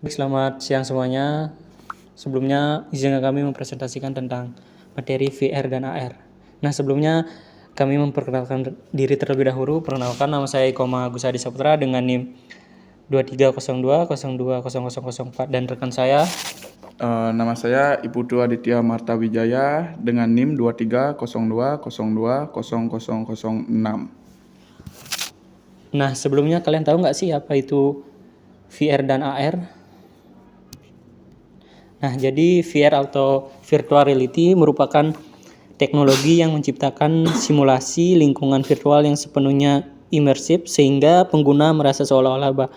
Baik, selamat siang semuanya. Sebelumnya izinkan kami mempresentasikan tentang materi VR dan AR. Nah, sebelumnya kami memperkenalkan diri terlebih dahulu. Perkenalkan, nama saya Iko Agus Hadi Saputra dengan NIM 2302020004 dan rekan saya. Nama saya Iputu Aditya Marta Wijaya dengan NIM 2302020006. Nah, sebelumnya kalian tahu nggak sih apa itu VR dan AR? Nah, jadi VR atau virtual reality merupakan teknologi yang menciptakan simulasi lingkungan virtual yang sepenuhnya imersif sehingga pengguna merasa seolah-olah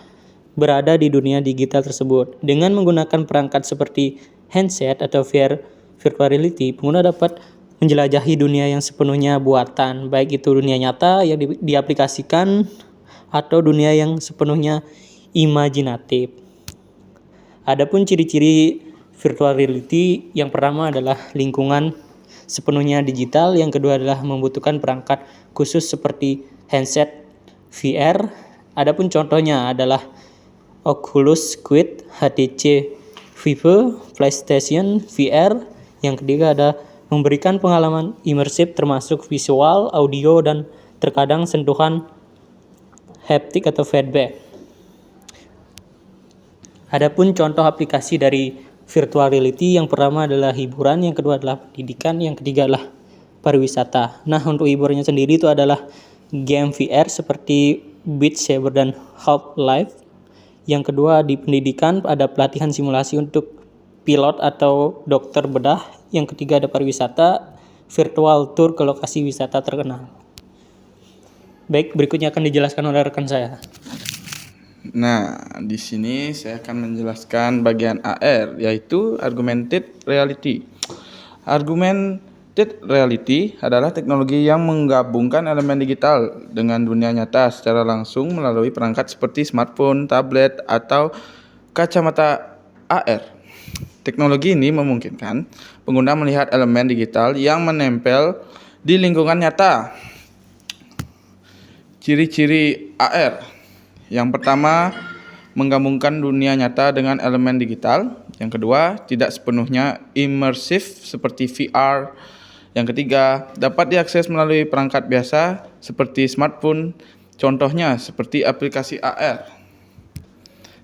berada di dunia digital tersebut. Dengan menggunakan perangkat seperti handset atau VR virtual reality, pengguna dapat menjelajahi dunia yang sepenuhnya buatan, baik itu dunia nyata yang diaplikasikan atau dunia yang sepenuhnya imajinatif. Adapun ciri-ciri virtual reality, yang pertama adalah lingkungan sepenuhnya digital, yang kedua adalah membutuhkan perangkat khusus seperti handset VR. Adapun contohnya adalah Oculus Quest, HTC Vive, PlayStation VR. Yang ketiga ada memberikan pengalaman imersif termasuk visual, audio, dan terkadang sentuhan haptik atau feedback. Adapun contoh aplikasi dari virtual reality, yang pertama adalah hiburan, yang kedua adalah pendidikan, yang ketiga adalah pariwisata. Nah, untuk hiburannya sendiri itu adalah game VR seperti Beat Saber dan Half-Life. Yang kedua di pendidikan ada pelatihan simulasi untuk pilot atau dokter bedah. Yang ketiga ada pariwisata, virtual tour ke lokasi wisata terkenal. Baik, berikutnya akan dijelaskan oleh rekan saya. Nah, di sini saya akan menjelaskan bagian AR, yaitu Augmented Reality. Augmented Reality adalah teknologi yang menggabungkan elemen digital dengan dunia nyata secara langsung melalui perangkat seperti smartphone, tablet, atau kacamata AR. Teknologi ini memungkinkan pengguna melihat elemen digital yang menempel di lingkungan nyata. Ciri-ciri AR. Yang pertama, menggabungkan dunia nyata dengan elemen digital. Yang kedua, tidak sepenuhnya imersif seperti VR. Yang ketiga, dapat diakses melalui perangkat biasa seperti smartphone. Contohnya seperti aplikasi AR.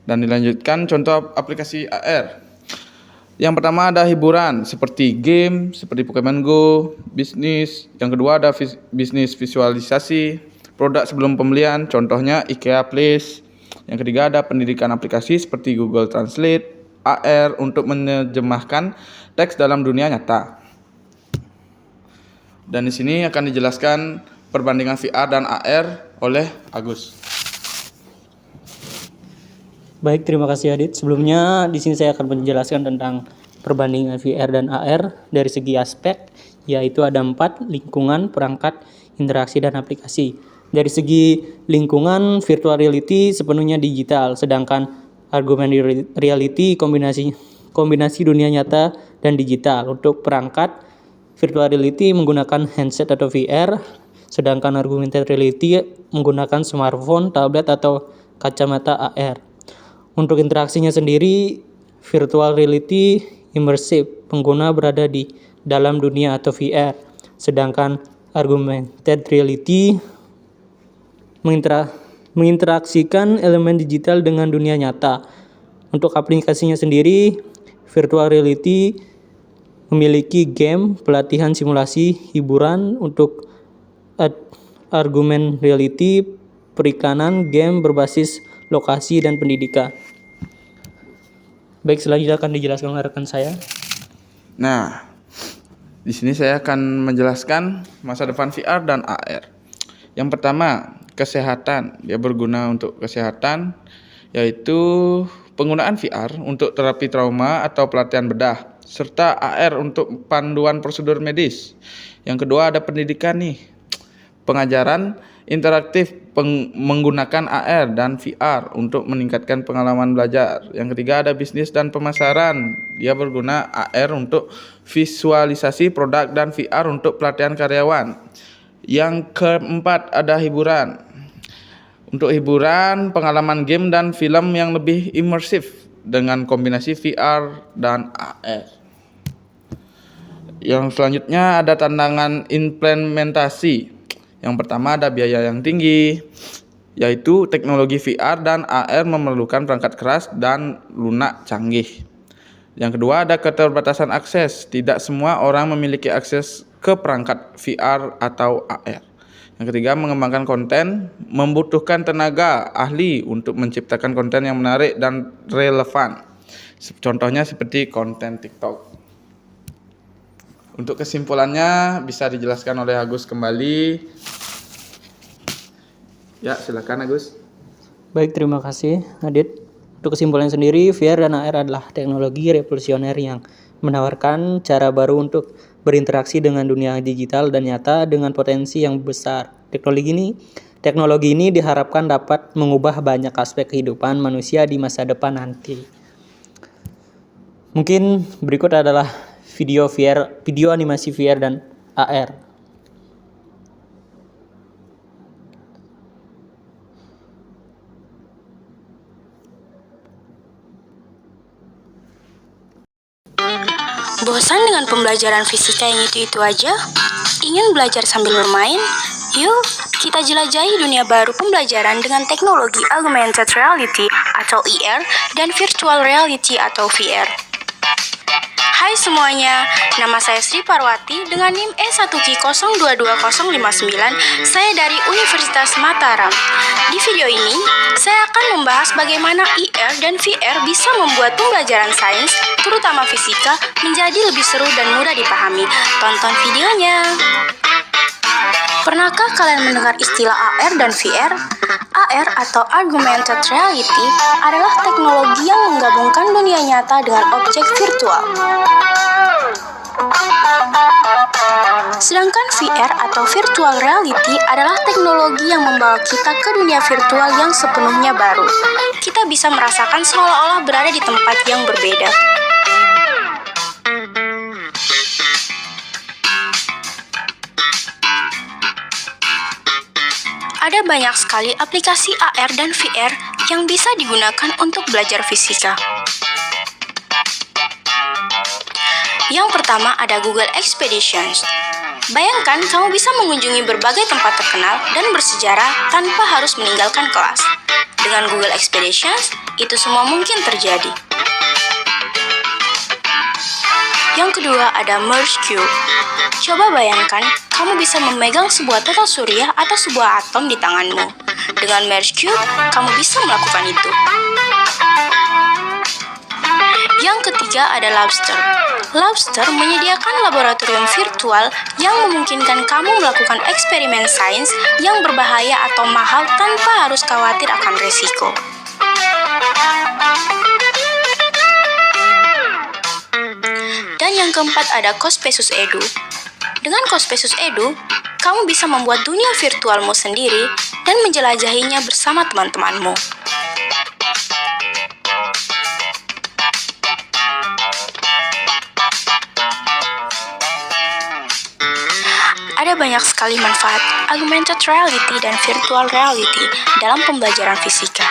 Dan dilanjutkan contoh aplikasi AR. Yang pertama ada hiburan seperti game, seperti Pokemon Go, bisnis. Yang kedua ada bisnis visualisasi, produk sebelum pembelian, contohnya IKEA Place. Yang ketiga ada pendidikan aplikasi seperti Google Translate, AR untuk menerjemahkan teks dalam dunia nyata. Dan di sini akan dijelaskan perbandingan VR dan AR oleh Agus. Baik, terima kasih Adit. Sebelumnya di sini saya akan menjelaskan tentang perbandingan VR dan AR dari segi aspek, yaitu ada 4: lingkungan, perangkat, interaksi, dan aplikasi. Dari segi lingkungan, virtual reality sepenuhnya digital, sedangkan augmented reality kombinasi dunia nyata dan digital. Untuk perangkat, virtual reality menggunakan handset atau VR, sedangkan augmented reality menggunakan smartphone, tablet, atau kacamata AR. Untuk interaksinya sendiri, virtual reality immersive, pengguna berada di dalam dunia atau VR, sedangkan augmented reality menginteraksikan elemen digital dengan dunia nyata. Untuk aplikasinya sendiri, virtual reality memiliki game, pelatihan simulasi, hiburan. Untuk augmented reality, periklanan, game berbasis lokasi, dan pendidikan. Baik, selanjutnya akan dijelaskan oleh rekan saya. Nah, di sini saya akan menjelaskan masa depan VR dan AR. Yang pertama, kesehatan. Dia berguna untuk kesehatan, yaitu penggunaan VR untuk terapi trauma atau pelatihan bedah, serta AR untuk panduan prosedur medis. Yang kedua ada pendidikan nih. Pengajaran interaktif menggunakan AR dan VR untuk meningkatkan pengalaman belajar. Yang ketiga ada bisnis dan pemasaran. Dia berguna AR untuk visualisasi produk dan VR untuk pelatihan karyawan. Yang keempat ada hiburan. Untuk hiburan, pengalaman game dan film yang lebih imersif. dengan kombinasi VR dan AR. Yang selanjutnya ada tantangan implementasi. Yang pertama ada biaya yang tinggi, yaitu teknologi VR dan AR memerlukan perangkat keras dan lunak canggih. Yang kedua ada keterbatasan akses. Tidak semua orang memiliki akses ke perangkat VR atau AR. Yang ketiga, mengembangkan konten membutuhkan tenaga ahli untuk menciptakan konten yang menarik dan relevan. Contohnya seperti konten TikTok. Untuk kesimpulannya bisa dijelaskan oleh Agus kembali. Ya, silakan Agus. Baik, terima kasih Adit. Untuk kesimpulan sendiri, VR dan AR adalah teknologi revolusioner yang menawarkan cara baru untuk berinteraksi dengan dunia digital dan nyata dengan potensi yang besar. Teknologi ini diharapkan dapat mengubah banyak aspek kehidupan manusia di masa depan nanti. Mungkin berikut adalah video animasi VR dan AR. Bosan dengan pembelajaran fisika yang itu-itu aja? Ingin belajar sambil bermain? Yuk, kita jelajahi dunia baru pembelajaran dengan teknologi augmented reality atau AR dan virtual reality atau VR. Hai semuanya, nama saya Sri Parwati dengan NIM E1Q022059. Saya dari Universitas Mataram. Di video ini, saya akan membahas bagaimana AR dan VR bisa membuat pembelajaran sains, terutama fisika, menjadi lebih seru dan mudah dipahami. Tonton videonya. Pernahkah kalian mendengar istilah AR dan VR? AR atau Augmented Reality adalah teknologi yang menggabungkan dunia nyata dengan objek virtual. Sedangkan VR atau Virtual Reality adalah teknologi yang membawa kita ke dunia virtual yang sepenuhnya baru. Kita bisa merasakan seolah-olah berada di tempat yang berbeda. Ada banyak sekali aplikasi AR dan VR yang bisa digunakan untuk belajar fisika. Yang pertama ada Google Expeditions. Bayangkan kamu bisa mengunjungi berbagai tempat terkenal dan bersejarah tanpa harus meninggalkan kelas. Dengan Google Expeditions, itu semua mungkin terjadi. Yang kedua ada Merge Cube. Coba bayangkan, kamu bisa memegang sebuah total surya atau sebuah atom di tanganmu. Dengan Merge Cube, kamu bisa melakukan itu. Yang ketiga ada Lobster. Lobster menyediakan laboratorium virtual yang memungkinkan kamu melakukan eksperimen sains yang berbahaya atau mahal tanpa harus khawatir akan risiko. Dan yang keempat ada Cospesus Edu. Dengan Cospesus Edu, kamu bisa membuat dunia virtualmu sendiri dan menjelajahinya bersama teman-temanmu. Ada banyak sekali manfaat augmented reality dan virtual reality dalam pembelajaran fisika.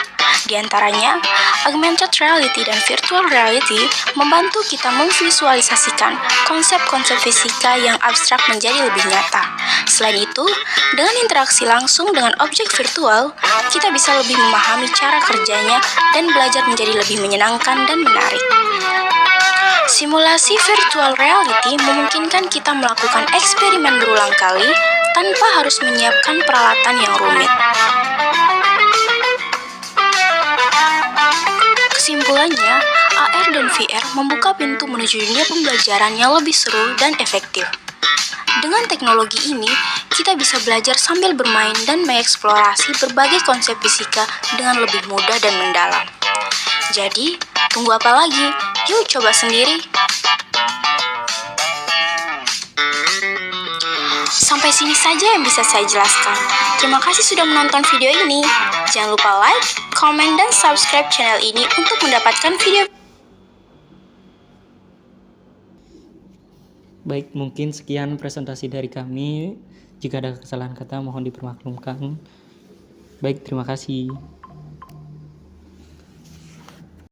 Di antaranya, augmented reality dan virtual reality membantu kita memvisualisasikan konsep-konsep fisika yang abstrak menjadi lebih nyata. Selain itu, dengan interaksi langsung dengan objek virtual, kita bisa lebih memahami cara kerjanya dan belajar menjadi lebih menyenangkan dan menarik. Simulasi virtual reality memungkinkan kita melakukan eksperimen berulang kali tanpa harus menyiapkan peralatan yang rumit. Kesimpulannya, AR dan VR membuka pintu menuju dunia pembelajaran yang lebih seru dan efektif. Dengan teknologi ini, kita bisa belajar sambil bermain dan mengeksplorasi berbagai konsep fisika dengan lebih mudah dan mendalam. Jadi, tunggu apa lagi? Yuk coba sendiri. Sampai sini saja yang bisa saya jelaskan. Terima kasih sudah menonton video ini. Jangan lupa like, komen, dan subscribe channel ini untuk mendapatkan video. Baik, mungkin sekian presentasi dari kami. Jika ada kesalahan kata mohon dipermaklumkan. Baik, terima kasih.